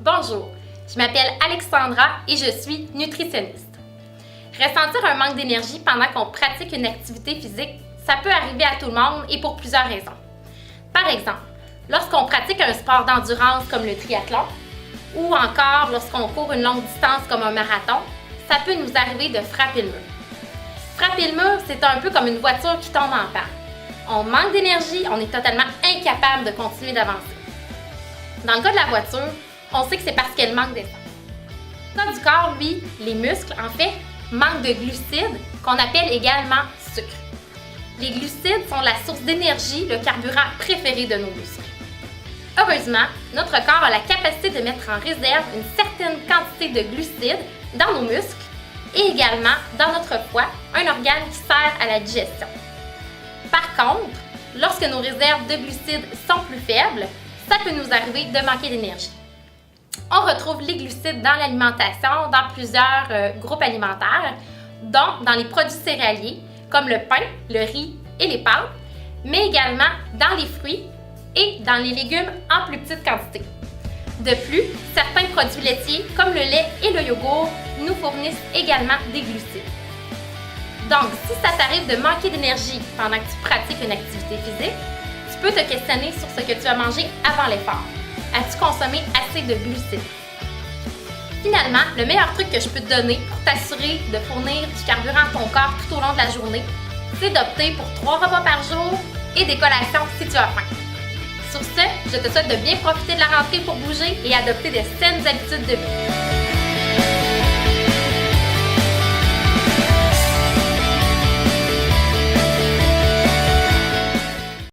Bonjour, je m'appelle Alexandra et je suis nutritionniste. Ressentir un manque d'énergie pendant qu'on pratique une activité physique, ça peut arriver à tout le monde et pour plusieurs raisons. Par exemple, lorsqu'on pratique un sport d'endurance comme le triathlon, ou encore lorsqu'on court une longue distance comme un marathon, ça peut nous arriver de frapper le mur. Frapper le mur, c'est un peu comme une voiture qui tombe en panne. On manque d'énergie, on est totalement incapable de continuer d'avancer. Dans le cas de la voiture, on sait que c'est parce qu'elle manque d'essence. Dans le cas du corps, lui, les muscles, en fait, manquent de glucides, qu'on appelle également sucre. Les glucides sont la source d'énergie, le carburant préféré de nos muscles. Heureusement, notre corps a la capacité de mettre en réserve une certaine quantité de glucides dans nos muscles et également dans notre foie, un organe qui sert à la digestion. Par contre, lorsque nos réserves de glucides sont plus faibles, ça peut nous arriver de manquer d'énergie. On retrouve les glucides dans l'alimentation, dans plusieurs groupes alimentaires, dont dans les produits céréaliers, comme le pain, le riz et les pâtes, mais également dans les fruits et dans les légumes en plus petite quantité. De plus, certains produits laitiers, comme le lait et le yogourt, nous fournissent également des glucides. Donc, si ça t'arrive de manquer d'énergie pendant que tu pratiques une activité physique, tu peux te questionner sur ce que tu as mangé avant l'effort. As-tu consommé assez de glucides? Finalement, le meilleur truc que je peux te donner pour t'assurer de fournir du carburant à ton corps tout au long de la journée, c'est d'opter pour 3 repas par jour et des collations si tu as faim. Sur ce, je te souhaite de bien profiter de la rentrée pour bouger et adopter de saines habitudes de vie.